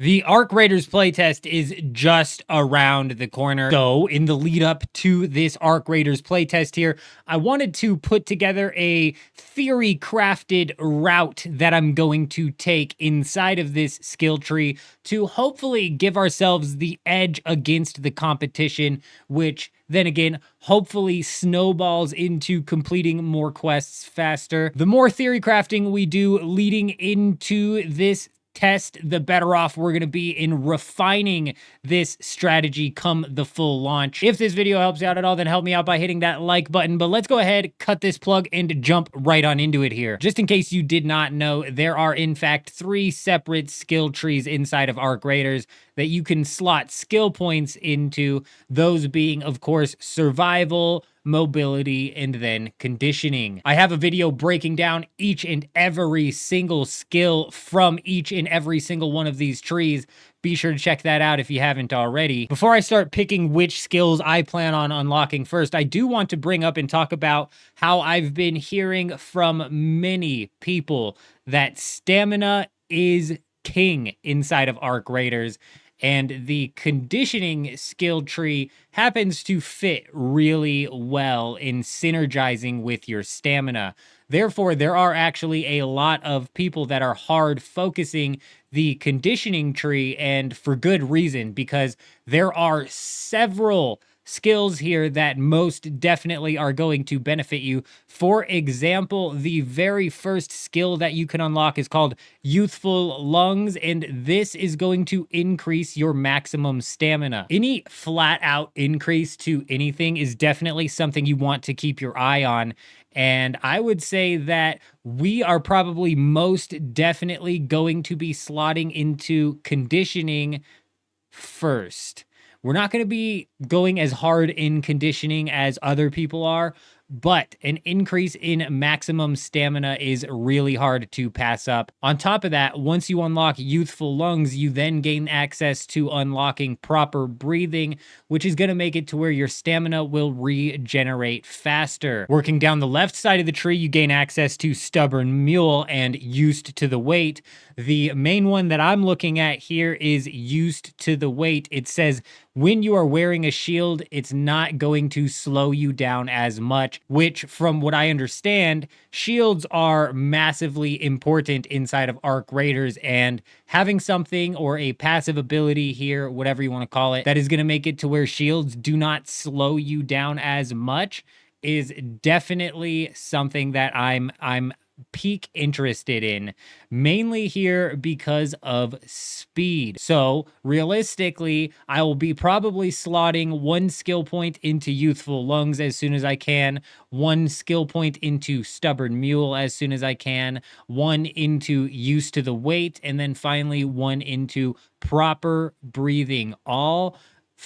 The Arc Raiders playtest is just around the corner. So in the lead up to this Arc Raiders playtest here, I wanted to put together a theory crafted route that I'm going to take inside of this skill tree to hopefully give ourselves the edge against the competition, which then again, hopefully snowballs into completing more quests faster. The more theory crafting we do leading into this test, the better off we're going to be in refining this strategy come the full launch. If this video helps you out at all, then help me out by hitting that like button. But let's go ahead, cut this plug, and jump right on into it here. Just in case you did not know, there are in fact 3 separate skill trees inside of Arc Raiders that you can slot skill points into, those being, of course, survival, mobility, and then conditioning. I have a video breaking down each and every single skill from each and every single one of these trees. Be sure to check that out if you haven't already. Before I start picking which skills I plan on unlocking first, I do want to bring up and talk about how I've been hearing from many people that stamina is king inside of Arc Raiders. And the conditioning skill tree happens to fit really well in synergizing with your stamina. Therefore, there are actually a lot of people that are hard focusing the conditioning tree, and for good reason, because there are several skills here that most definitely are going to benefit you. For example, the very first skill that you can unlock is called Youthful Lungs, and this is going to increase your maximum stamina. Any flat out increase to anything is definitely something you want to keep your eye on. And I would say that we are probably most definitely going to be slotting into conditioning first. We're not going to be going as hard in conditioning as other people are, but an increase in maximum stamina is really hard to pass up. On top of that, once you unlock Youthful Lungs, you then gain access to unlocking Proper Breathing, which is going to make it to where your stamina will regenerate faster. Working down the left side of the tree, you gain access to Stubborn Mule and Used to the Weight. The main one that I'm looking at here is Used to the Weight. It says when you are wearing a shield, it's not going to slow you down as much, which from what I understand, shields are massively important inside of Arc Raiders, and having something or a passive ability here, whatever you want to call it, that is going to make it to where shields do not slow you down as much is definitely something that I'm peak interested in, mainly here because of speed. So realistically, I will be probably slotting 1 skill point into Youthful Lungs as soon as I can, 1 skill point into Stubborn Mule as soon as I can, 1 into Used to the Weight, and then finally 1 into Proper Breathing, all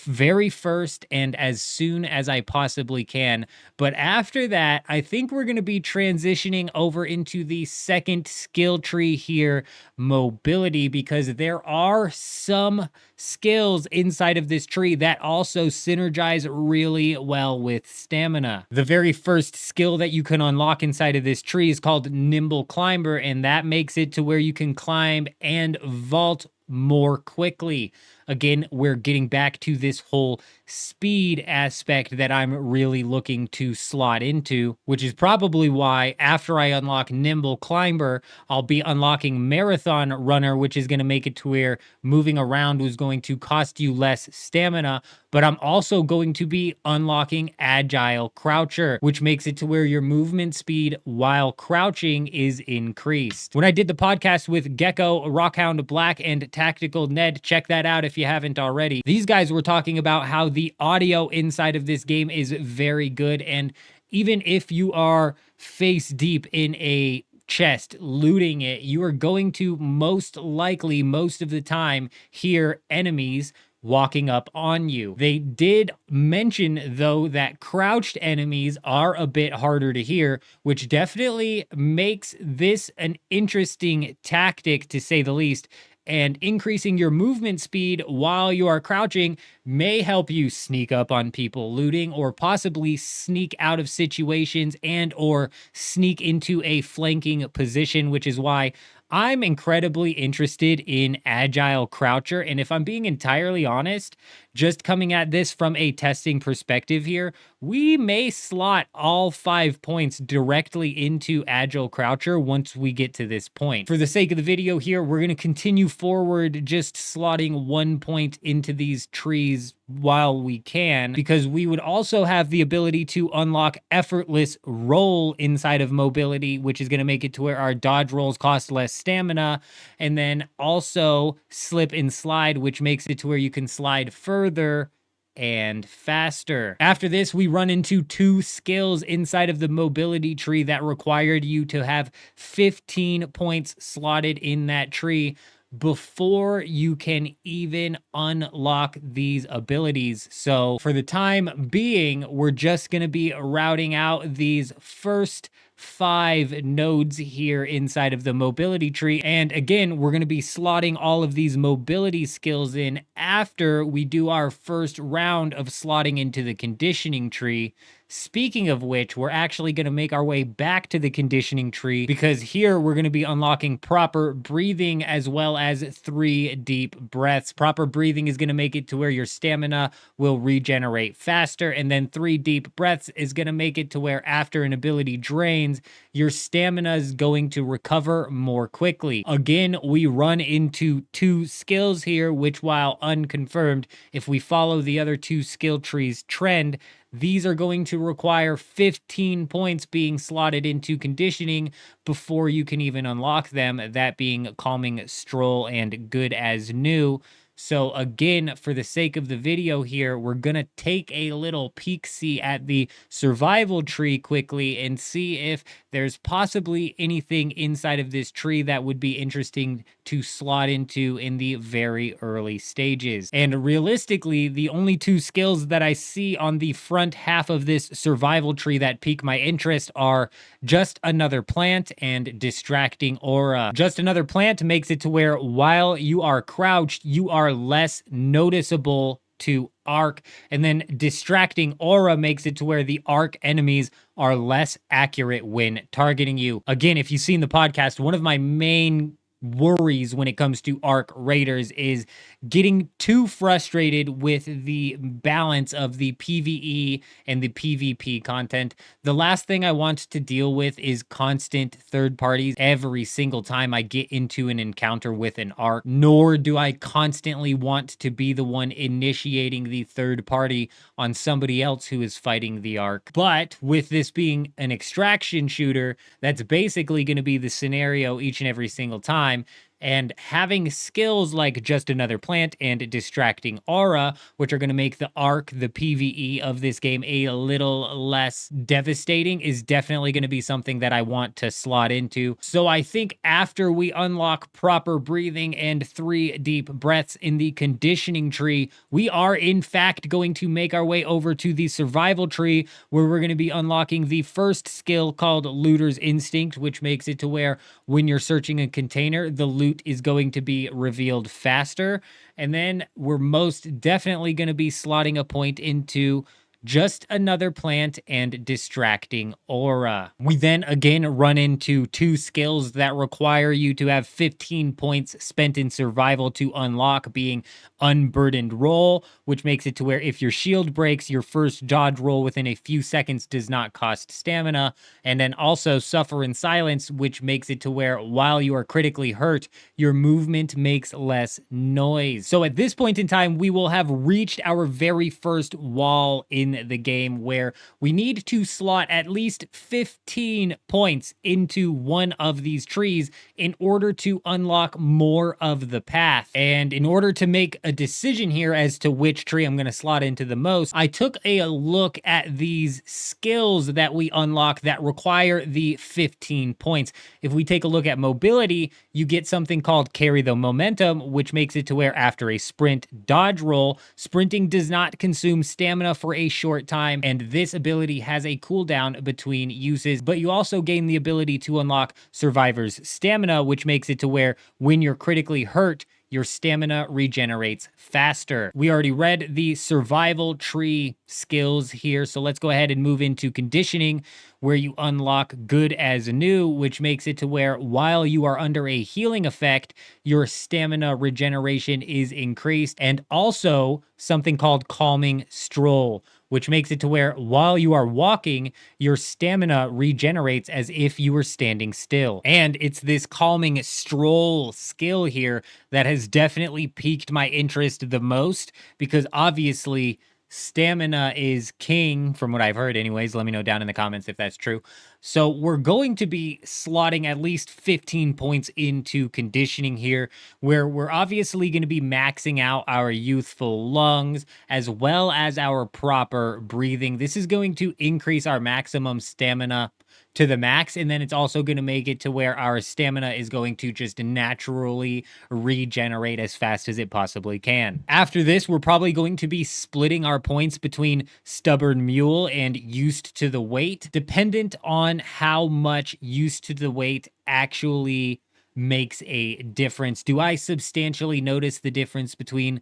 very first and as soon as I possibly can. But after that, I think we're going to be transitioning over into the second skill tree here, mobility, because there are some skills inside of this tree that also synergize really well with stamina. The very first skill that you can unlock inside of this tree is called Nimble Climber, and that makes it to where you can climb and vault more quickly. Again, we're getting back to this whole speed aspect that I'm really looking to slot into, which is probably why after I unlock Nimble Climber, I'll be unlocking Marathon Runner, which is going to make it to where moving around was going to cost you less stamina, but I'm also going to be unlocking Agile Croucher, which makes it to where your movement speed while crouching is increased. When I did the podcast with Gecko, Rockhound Black, and Tactical Ned, check that out if you haven't already. These guys were talking about how the audio inside of this game is very good, and even if you are face deep in a chest looting it, you are going to most likely, most of the time, hear enemies walking up on you. They did mention, though, that crouched enemies are a bit harder to hear, which definitely makes this an interesting tactic, to say the least. And increasing your movement speed while you are crouching may help you sneak up on people looting, or possibly sneak out of situations and or sneak into a flanking position, which is why I'm incredibly interested in Agile Croucher, and if I'm being entirely honest, just coming at this from a testing perspective here, we may slot all 5 points directly into Agile Croucher once we get to this point. For the sake of the video here, we're going to continue forward just slotting 1 point into these trees while we can, because we would also have the ability to unlock effortless roll inside of mobility, which is going to make it to where our dodge rolls cost less stamina, and then also slip and slide, which makes it to where you can slide further and faster. After this, we run into 2 skills inside of the mobility tree that required you to have 15 points slotted in that tree before you can even unlock these abilities. So for the time being, we're just going to be routing out these first 5 nodes here inside of the mobility tree. And again, we're going to be slotting all of these mobility skills in after we do our first round of slotting into the conditioning tree. Speaking of which, we're actually going to make our way back to the conditioning tree, because here we're going to be unlocking proper breathing as well as 3 deep breaths. Proper breathing is going to make it to where your stamina will regenerate faster, and then 3 deep breaths is going to make it to where after an ability drains, your stamina is going to recover more quickly. Again, we run into 2 skills here, which, while unconfirmed, if we follow the other 2 skill trees trend, these are going to require 15 points being slotted into conditioning before you can even unlock them, that being Calming Stroll and Good as New. So again, for the sake of the video here, we're going to take a little peek-see at the survival tree quickly and see if there's possibly anything inside of this tree that would be interesting to slot into in the very early stages. And realistically, the only 2 skills that I see on the front half of this survival tree that pique my interest are Just Another Plant and Distracting Aura. Just Another Plant makes it to where while you are crouched, you are less noticeable to arc, and then Distracting Aura makes it to where the arc enemies are less accurate when targeting you. Again, if you've seen the podcast, one of my main worries when it comes to arc raiders is getting too frustrated with the balance of the PvE and the PvP content. The last thing I want to deal with is constant third parties every single time I get into an encounter with an arc, nor do I constantly want to be the one initiating the third party on somebody else who is fighting the arc. But with this being an extraction shooter, that's basically going to be the scenario each and every single time. And having skills like Just Another Plant and Distracting Aura, which are going to make the arc, the PvE of this game a little less devastating, is definitely going to be something that I want to slot into. So I think after we unlock proper breathing and 3 deep breaths in the conditioning tree, we are in fact going to make our way over to the survival tree, where we're going to be unlocking the first skill called Looter's Instinct, which makes it to where when you're searching a container, the loot is going to be revealed faster. And then we're most definitely going to be slotting a point into Just Another Plant and Distracting Aura. We then again run into 2 skills that require you to have 15 points spent in survival to unlock, being Unburdened Roll, which makes it to where if your shield breaks, your first dodge roll within a few seconds does not cost stamina, and then also Suffer in Silence, which makes it to where while you are critically hurt, your movement makes less noise. So at this point in time, we will have reached our very first wall in the game, where we need to slot at least 15 points into one of these trees in order to unlock more of the path. And in order to make a decision here as to which tree I'm going to slot into the most, I took a look at these skills that we unlock that require the 15 points. If we take a look at mobility, you get something called Carry the Momentum, which makes it to where after a sprint dodge roll, sprinting does not consume stamina for a short time, and this ability has a cooldown between uses, but you also gain the ability to unlock Survivor's Stamina, which makes it to where when you're critically hurt, your stamina regenerates faster. We already read the survival tree skills here, so let's go ahead and move into conditioning, where you unlock good as new, which makes it to where while you are under a healing effect, your stamina regeneration is increased, and also something called calming stroll, which makes it to where while you are walking, your stamina regenerates as if you were standing still. And it's this calming stroll skill here that has definitely piqued my interest the most, because obviously stamina is king, from what I've heard anyways. Let me know down in the comments if that's true. So we're going to be slotting at least 15 points into conditioning here, where we're obviously going to be maxing out our youthful lungs as well as our proper breathing. This is going to increase our maximum stamina to the max, and then it's also going to make it to where our stamina is going to just naturally regenerate as fast as it possibly can. After this, we're probably going to be splitting our points between stubborn mule and used to the weight, dependent on how much used to the weight actually makes a difference. Do I substantially notice the difference between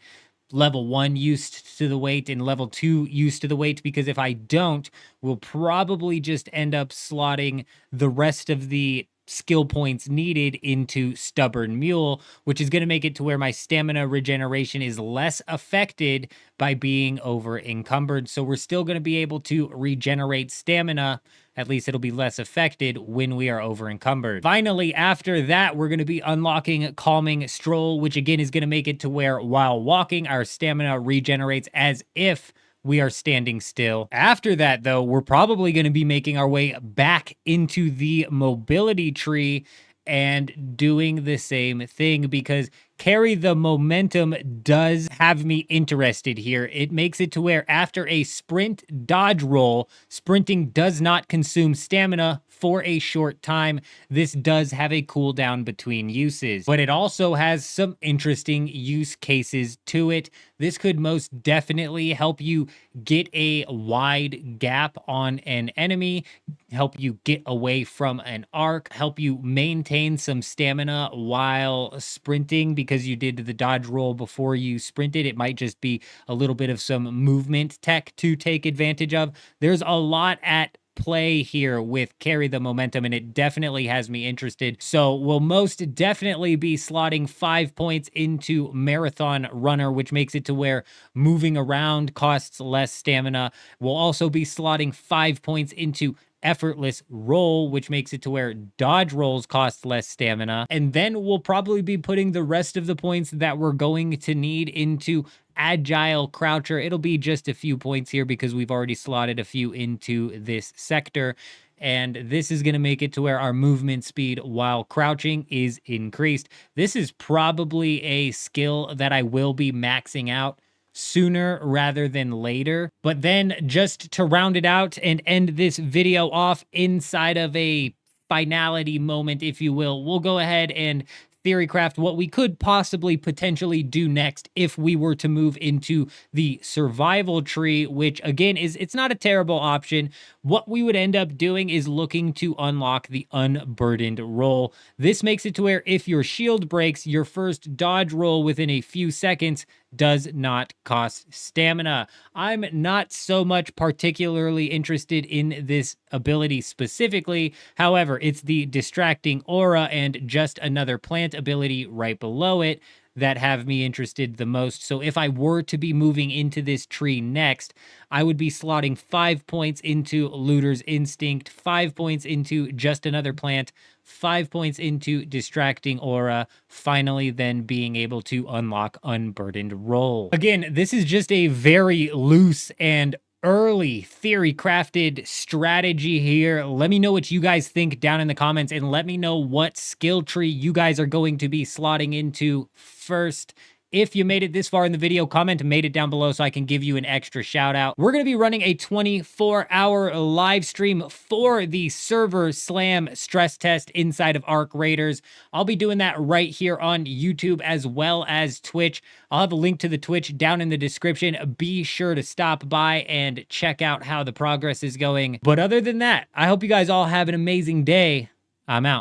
level 1 used to the weight and level 2 used to the weight? Because if I don't, we'll probably just end up slotting the rest of the skill points needed into stubborn mule, which is going to make it to where my stamina regeneration is less affected by being over encumbered. So we're still going to be able to regenerate stamina. At least it'll be less affected when we are over encumbered. Finally, after that, we're going to be unlocking calming stroll, which again is going to make it to where while walking, our stamina regenerates as if we are standing still. After that, though, we're probably going to be making our way back into the mobility tree and doing the same thing, because carry the momentum does have me interested here. It makes it to where after a sprint dodge roll, sprinting does not consume stamina for a short time. This does have a cooldown between uses, but it also has some interesting use cases to it. This could most definitely help you get a wide gap on an enemy, help you get away from an arc, help you maintain some stamina while sprinting, because you did the dodge roll before you sprinted. It might just be a little bit of some movement tech to take advantage of. There's a lot at play here with carry the momentum, and it definitely has me interested. So we'll most definitely be slotting 5 points into marathon runner, which makes it to where moving around costs less stamina. We'll also be slotting 5 points into effortless roll, which makes it to where dodge rolls cost less stamina. And then we'll probably be putting the rest of the points that we're going to need into agile croucher. It'll be just a few points here because we've already slotted a few into this sector. And this is going to make it to where our movement speed while crouching is increased. This is probably a skill that I will be maxing out sooner rather than later. But then just to round it out and end this video off inside of a finality moment, if you will, we'll go ahead and theorycraft what we could possibly potentially do next if we were to move into the survival tree, which again it's not a terrible option. What we would end up doing is looking to unlock the unburdened roll. This makes it to where if your shield breaks, your first dodge roll within a few seconds does not cost stamina. I'm not so much particularly interested in this ability specifically. However, it's the distracting aura and just another plant ability right below it that have me interested the most. So if I were to be moving into this tree next, I would be slotting 5 points into Looter's Instinct, 5 points into just another plant, 5 points into distracting aura, finally then being able to unlock unburdened roll. Again, this is just a very loose and early theory crafted strategy here. Let me know what you guys think down in the comments, and let me know what skill tree you guys are going to be slotting into first. If you made it this far in the video, comment made it down below so I can give you an extra shout out. We're going to be running a 24-hour live stream for the server slam stress test inside of Arc Raiders. I'll be doing that right here on YouTube as well as Twitch. I'll have a link to the Twitch down in the description. Be sure to stop by and check out how the progress is going. But other than that, I hope you guys all have an amazing day. I'm out.